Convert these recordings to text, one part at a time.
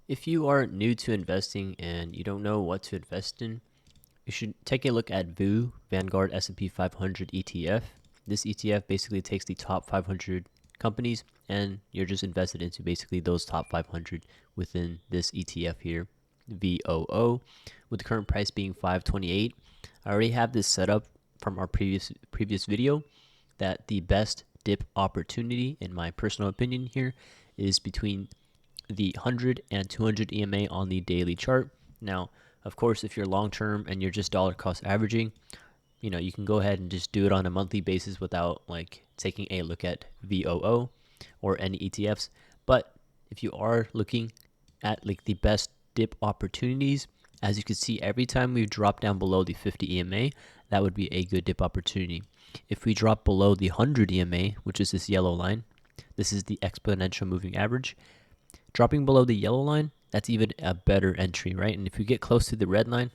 If you are new to investing and you don't know what to invest in, you should take a look at VOO, Vanguard S&P 500 ETF. This ETF basically takes the top 500 companies and you're just invested into basically those top 500 within this ETF here, VOO, with the current price being 528. I already have this set up from our previous video that the best dip opportunity, in my personal opinion here, is between the 100 and 200 EMA on the daily chart. Now, of course, if you're long term and you're just dollar cost averaging, you can go ahead and just do it on a monthly basis without like taking a look at VOO or any ETFs. But if you are looking at like the best dip opportunities, as you can see, every time we drop down below the 50 EMA, that would be a good dip opportunity. If we drop below the 100 EMA, which is this yellow line, this is the exponential moving average. Dropping below the yellow line, that's even a better entry, right? And if we get close to the red line,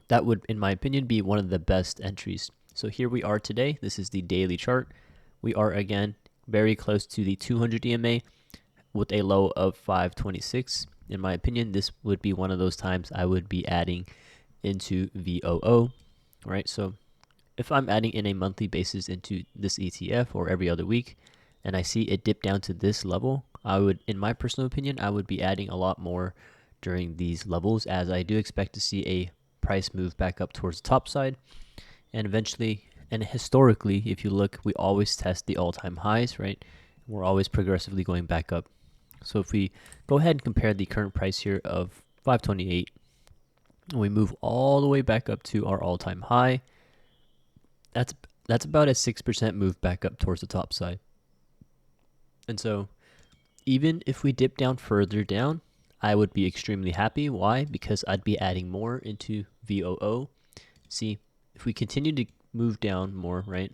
that would, in my opinion, be one of the best entries. So here we are today. This is the daily chart. We are, again, very close to the 200 EMA with a low of 526. In my opinion, this would be one of those times I would be adding into VOO, right? So if I'm adding in a monthly basis into this ETF or every other week, and I see it dip down to this level, I would, in my personal opinion, I would be adding a lot more during these levels, as I do expect to see a price move back up towards the top side. And eventually, and historically, if you look, we always test the all-time highs, right? We're always progressively going back up. So if we go ahead and compare the current price here of 528, and we move all the way back up to our all-time high, that's about a 6% move back up towards the top side. And so even if we dip down further down, I would be extremely happy. Why? Because I'd be adding more into VOO. See, if we continue to move down more, right,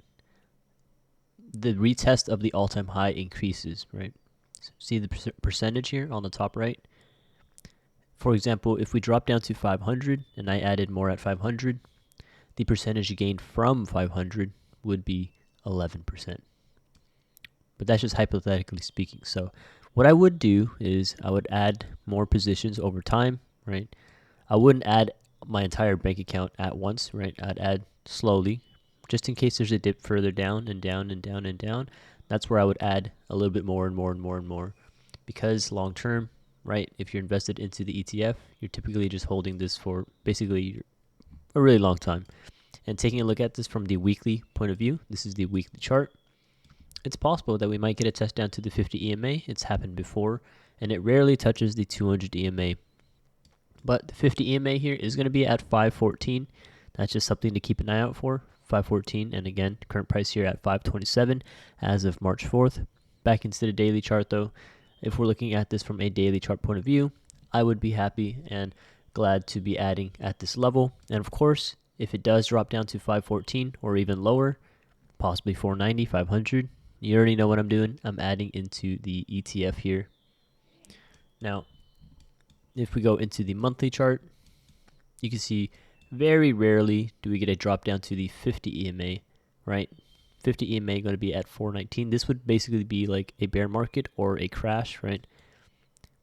the retest of the all-time high increases, right? See the percentage here on the top right? For example, if we drop down to 500 and I added more at 500, the percentage gained from 500 would be 11%. But that's just hypothetically speaking. So what I would do is I would add more positions over time, right? I wouldn't add my entire bank account at once, right? I'd add slowly, just in case there's a dip further down and down and down and down. That's where I would add a little bit more and more and more and more. Because long term, right, if you're invested into the ETF, you're typically just holding this for basically a really long time. And taking a look at this from the weekly point of view, this is the weekly chart. It's possible that we might get a test down to the 50 EMA. It's happened before, and it rarely touches the 200 EMA. But the 50 EMA here is going to be at 514. That's just something to keep an eye out for. 514, and again, current price here at 527 as of March 4th. Back into the daily chart though, if we're looking at this from a daily chart point of view, I would be happy and glad to be adding at this level. And of course, if it does drop down to 514 or even lower, possibly 490, 500, you already know what I'm doing. I'm adding into the ETF here. Now, if we go into the monthly chart, you can see very rarely do we get a drop down to the 50 EMA, right? 50 EMA going to be at 419. This would basically be like a bear market or a crash, right?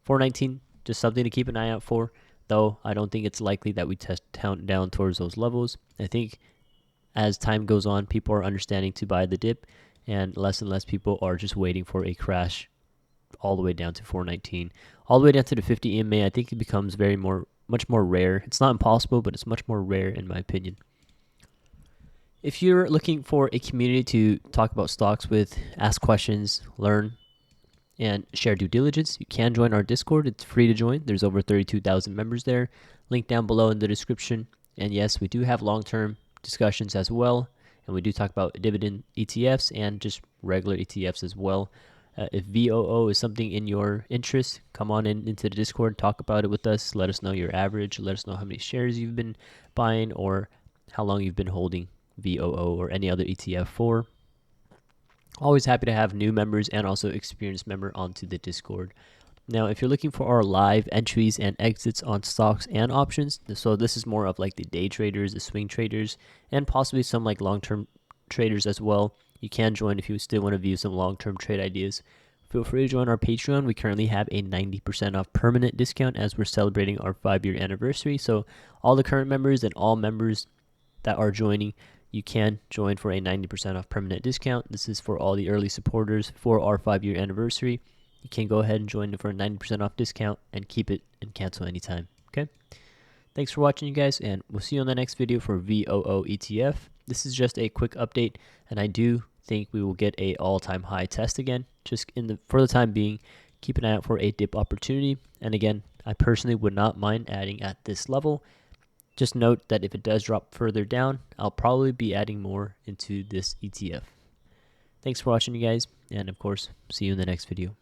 419, just something to keep an eye out for, though I don't think it's likely that we test down towards those levels. I think as time goes on, people are understanding to buy the dip, and less people are just waiting for a crash all the way down to 419. All the way down to the 50 EMA, I think it becomes much more rare. It's not impossible, but it's much more rare in my opinion. If you're looking for a community to talk about stocks with, ask questions, learn, and share due diligence, you can join our Discord. It's free to join. There's over 32,000 members there. Link down below in the description. And yes, we do have long-term discussions as well. And we do talk about dividend ETFs and just regular ETFs as well. If VOO is something in your interest, come on into the Discord, talk about it with us. Let us know your average. Let us know how many shares you've been buying or how long you've been holding VOO or any other ETF for. Always happy to have new members and also experienced member onto the Discord. Now, if you're looking for our live entries and exits on stocks and options, so this is more of like the day traders, the swing traders, and possibly some like long-term traders as well. You can join if you still want to view some long-term trade ideas feel free to join our Patreon. We currently have a 90% off permanent discount as we're celebrating our 5-year anniversary. So all the current members and all members that are joining, you can join for a 90% off permanent discount. This is for all the early supporters for our 5-year anniversary. You can go ahead and join for a 90% off discount and keep it and cancel anytime. Okay. Thanks for watching, you guys, and we'll see you on the next video for VOO ETF. This is just a quick update, and I do think we will get a all-time high test again. Just for the time being, keep an eye out for a dip opportunity. And again, I personally would not mind adding at this level. Just note that if it does drop further down, I'll probably be adding more into this ETF. Thanks for watching, you guys, and of course, see you in the next video.